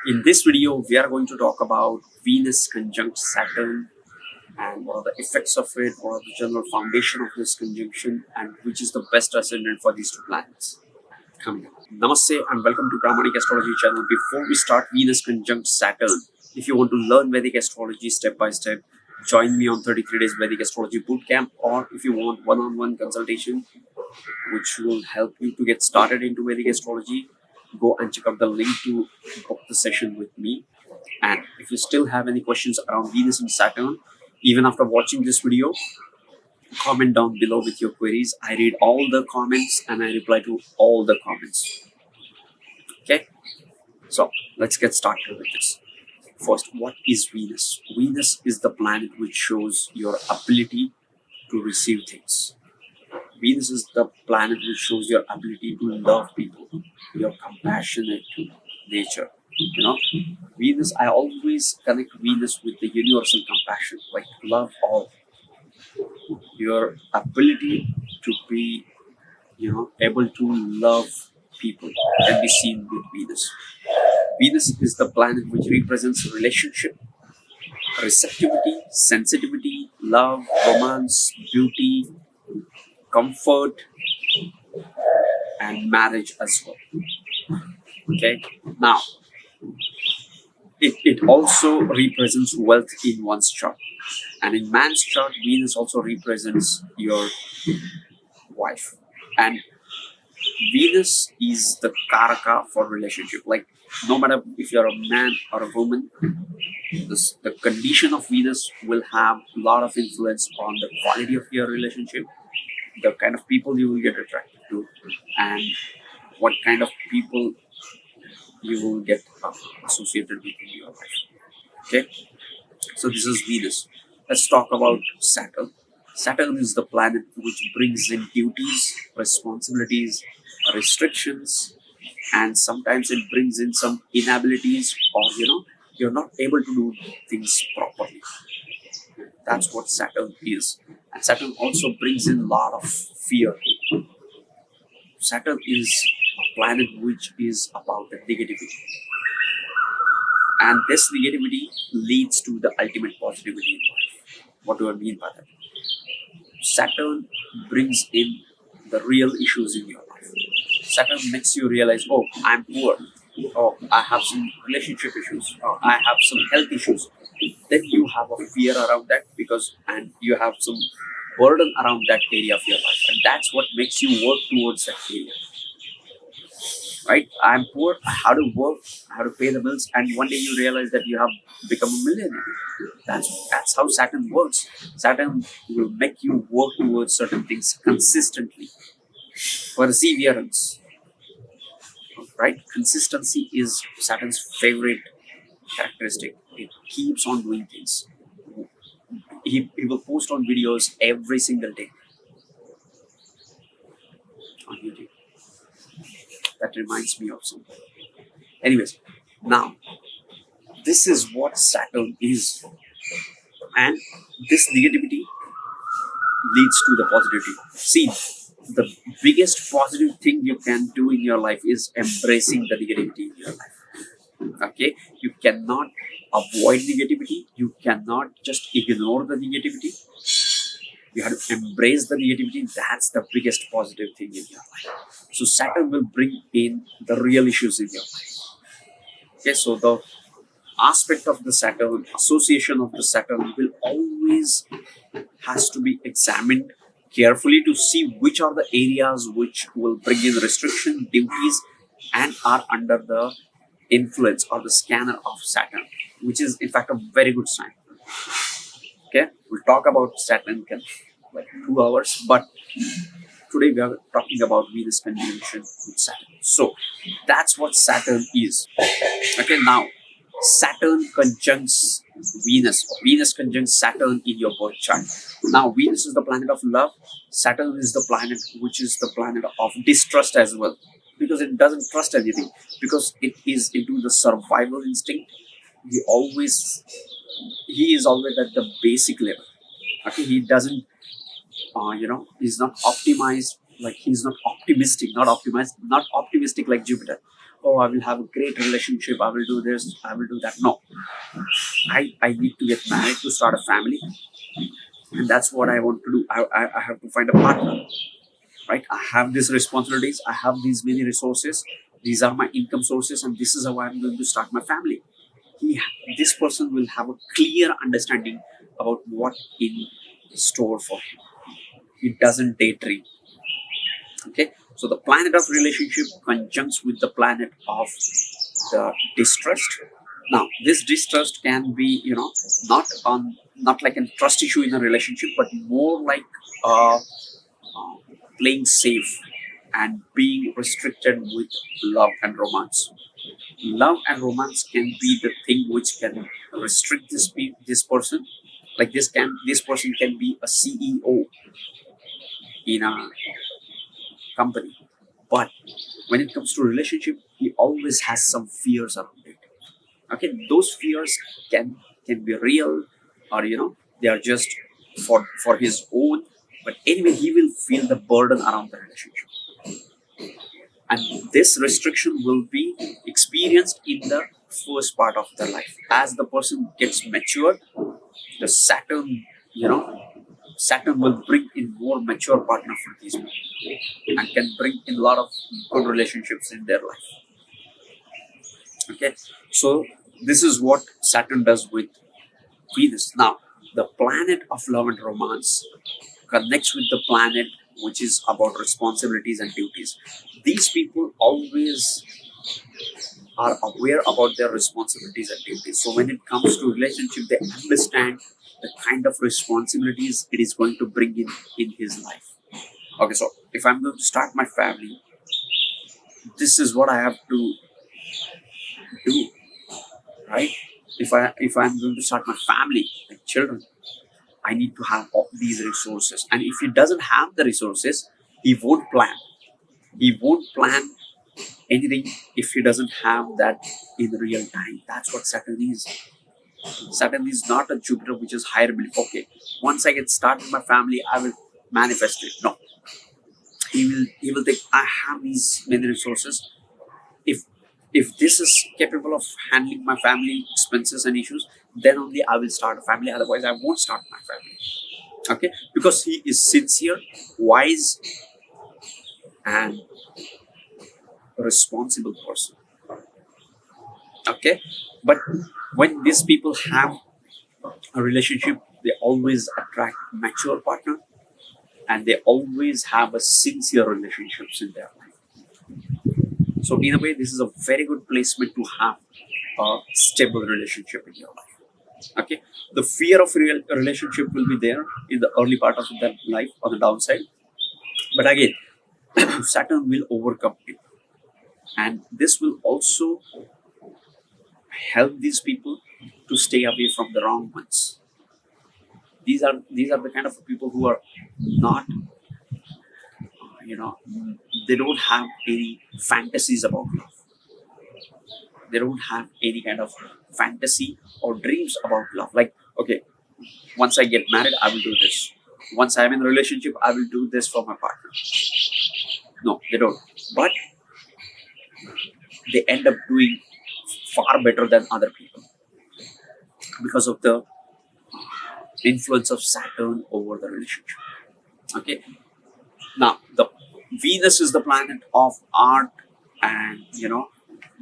In this video, we are going to talk about Venus conjunct Saturn and what are the effects of it, what are the general foundation of this conjunction, and which is the best ascendant for these two planets. Coming up. Namaste and welcome to Brahmanic Astrology channel. Before we start Venus conjunct Saturn, if you want to learn Vedic astrology step by step, join me on 33 days Vedic astrology bootcamp, or if you want one-on-one consultation, which will help you to get started into Vedic astrology, go and check out the link to book the session with me. And if you still have any questions around Venus and Saturn, even after watching this video, comment down below with your queries. I read all the comments and I reply to all the comments. Okay, so let's get started with this. First, what is Venus? Venus is the planet which shows your ability to receive things. Venus is the planet which shows your ability to love people, your compassionate nature. Venus, I always connect Venus with the universal compassion, like love all. Your ability to be, able to love people can be seen with Venus. Venus is the planet which represents relationship, receptivity, sensitivity, love, romance, beauty, comfort, and marriage as well. Okay, now it also represents wealth in one's chart, and in man's chart, Venus also represents your wife, and Venus is the karaka for relationship. Like, no matter if you're a man or a woman, the condition of Venus will have a lot of influence on the quality of your relationship, the kind of people you will get attracted to, and what kind of people you will get associated with in your life. Okay, so this is Venus. Let's talk about Saturn. Saturn is the planet which brings in duties, responsibilities, restrictions, and sometimes it brings in some inabilities, or you're not able to do things properly. That's what Saturn is. And Saturn also brings in a lot of fear. Saturn is a planet which is about the negativity. And this negativity leads to the ultimate positivity in life. What do I mean by that? Saturn brings in the real issues in your life. Saturn makes you realize, oh, I'm poor. Oh, I have some relationship issues. Oh, I have some health issues. Then you have a fear around that, and you have some burden around that area of your life. And that's what makes you work towards that area. Right? I'm poor. I have to work. I have to pay the bills. And one day you realize that you have become a millionaire. That's how Saturn works. Saturn will make you work towards certain things consistently. Perseverance. Right? Consistency is Saturn's favorite characteristic. It keeps on doing things. He will post on videos every single day on YouTube. That reminds me of something. Anyways, now this is what Saturn is, and this negativity leads to the positivity. See, the biggest positive thing you can do in your life is embracing the negativity in your life. Okay, you cannot avoid negativity. You cannot just ignore the negativity. You have to embrace the negativity. That's the biggest positive thing in your life. So Saturn will bring in the real issues in your life. Okay, so the aspect of the Saturn, association of the Saturn will always has to be examined carefully to see which are the areas which will bring in restriction, duties, and are under the influence or the scanner of Saturn, which is in fact a very good sign. Okay, we'll talk about Saturn in like 2 hours, but today we are talking about Venus conjunction with Saturn. So that's what Saturn is. Okay, now Saturn conjuncts Venus. Venus conjuncts Saturn in your birth chart. Now Venus is the planet of love. Saturn is the planet which is the planet of distrust as well, because it doesn't trust anything, because it is into the survival instinct. He is always at the basic level. Okay, he doesn't he's not optimized, like he's not optimistic, not optimized, not optimistic like Jupiter. oh, I will have a great relationship, I will do this, I will do that. No, I need to get married to start a family, and that's what I want to do. I have to find a partner, right? I have these responsibilities, I have these many resources, these are my income sources, and this is how I'm going to start my family. He, this person will have a clear understanding about what in store for him. He doesn't daydream. Okay, so the planet of relationship conjuncts with the planet of the distrust. Now this distrust can be, not on, not like a trust issue in a relationship, but more like uh, uh, playing safe and being restricted with love and romance. Love and romance can be the thing which can restrict this person. Like this person can be a CEO in a company, but when it comes to relationship, he always has some fears around it. Okay, those fears can be real, or they are just for his own. But anyway, he will feel the burden around the relationship, and this restriction will be experienced in the first part of their life. As the person gets matured, the you know Saturn will bring in more mature partner for these people, and can bring in a lot of good relationships in their life. Okay, so this is what Saturn does with Venus. Now, the planet of love and romance connects with the planet which is about responsibilities and duties. These people always are aware about their responsibilities and duties. So when it comes to relationship, they understand the kind of responsibilities it is going to bring in his life. Okay, so if I'm going to start my family, this is what I have to do, right? If I'm going to start my family, like children, I need to have all these resources. And if he doesn't have the resources, he won't plan. He won't plan anything if he doesn't have that in real time. That's what Saturn is. Saturn is not a Jupiter which is higher belief. Okay, once I get started my family, I will manifest it. No, he will think I have these many resources. If if this is capable of handling my family expenses and issues, then only I will start a family. Otherwise, I won't start my family. Okay, because he is sincere, wise, and responsible person. Okay, but when these people have a relationship, they always attract mature partner, and they always have a sincere relationships in their life. So in a way, this is a very good placement to have a stable relationship in your life. Okay, the fear of real relationship will be there in the early part of their life on the downside, but again, Saturn will overcome it, and this will also help these people to stay away from the wrong ones. These are the kind of people who are not, you know they don't have any fantasies about love. They don't have any kind of fantasy or dreams about love, like, okay, once I get married, I will do this. Once I'm in a relationship, I will do this for my partner. No, they don't. But they end up doing far better than other people because of the influence of Saturn over the relationship. Okay. Now, the Venus is the planet of art and,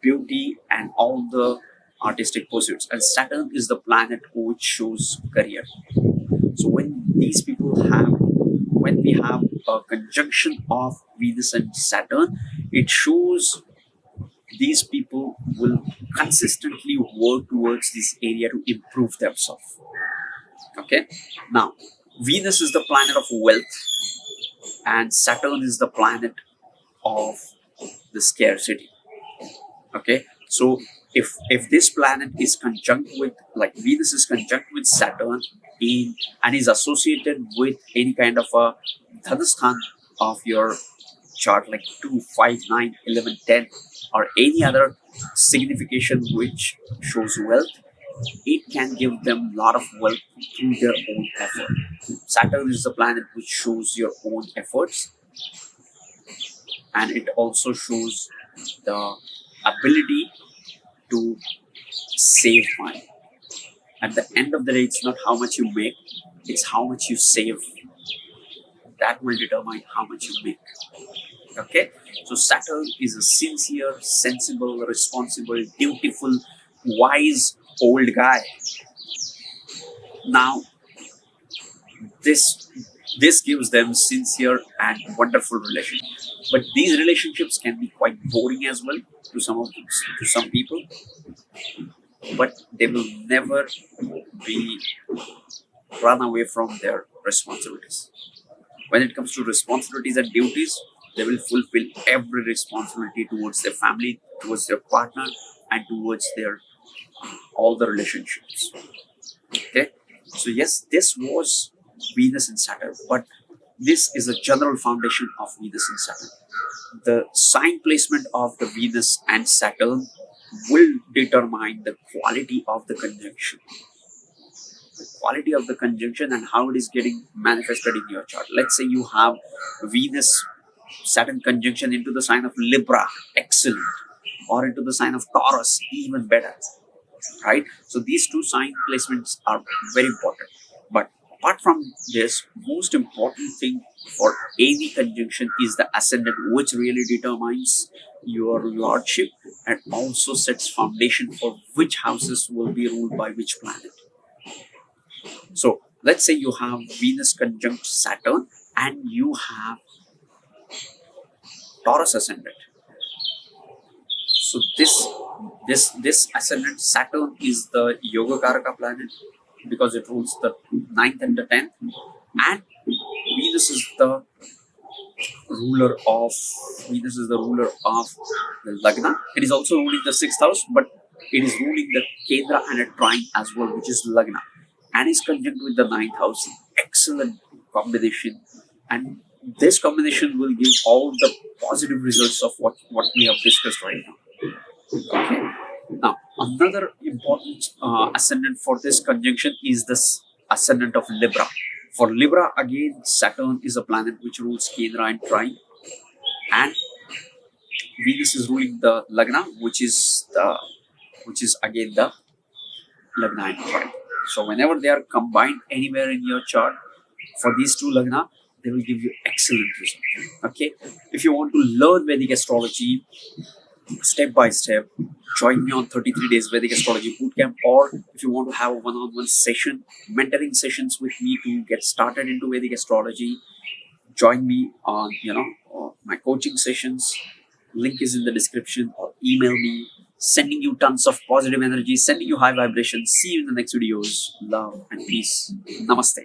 beauty and all the artistic pursuits, and Saturn is the planet which shows career. So when we have a conjunction of Venus and Saturn, it shows these people will consistently work towards this area to improve themselves. Okay. Now, Venus is the planet of wealth, and Saturn is the planet of the scarcity. Okay. So if this planet is conjunct with, like, Venus is conjunct with Saturn in and is associated with any kind of a Dhanasthan of your chart, like 2, 5, 9, 11, 10, or any other signification which shows wealth, it can give them a lot of wealth through their own effort. Saturn is the planet which shows your own efforts, and it also shows the ability to save money. At the end of the day, it's not how much you make, it's how much you save. That will determine how much you make. Okay? So Saturn is a sincere, sensible, responsible, dutiful, wise old guy. Now, this this gives them sincere and wonderful relationships. But these relationships can be quite boring as well to some people, but they will never be run away from their responsibilities. When it comes to responsibilities and duties, they will fulfill every responsibility towards their family, towards their partner, and towards their all the relationships. Okay, so yes, this was Venus and Saturn, but this is a general foundation of Venus and Saturn. The sign placement of the Venus and Saturn will determine the quality of the conjunction. The quality of the conjunction and how it is getting manifested in your chart. Let's say you have Venus Saturn conjunction into the sign of Libra, excellent, or into the sign of Taurus, even better, right? So these two sign placements are very important. But apart from this, most important thing for AV conjunction is the ascendant, which really determines your lordship and also sets foundation for which houses will be ruled by which planet. So let's say you have Venus conjunct Saturn and you have Taurus ascendant. So this ascendant Saturn is the Yoga Karaka planet because it rules the 9th and the 10th, and Venus is the ruler of the Lagna. It is also ruling the 6th house, but it is ruling the Kendra and a trine as well, which is Lagna, and is conjunct with the 9th house. Excellent combination, and this combination will give all the positive results of what we have discussed right now. Okay. Now, another important ascendant for this conjunction is this ascendant of Libra. For Libra, again, Saturn is a planet which rules Kendra and trine, and Venus is ruling the Lagna, which is again the Lagna and trine. So whenever they are combined anywhere in your chart for these two Lagna, they will give you excellent results. Okay, if you want to learn Vedic astrology step by step, join me on 33 days Vedic astrology bootcamp, or if you want to have a one-on-one session, mentoring sessions with me to get started into Vedic astrology, join me on my coaching sessions. Link is in the description, or email me. Sending you tons of positive energy, sending you high vibrations. See you in the next videos. Love and peace. Namaste.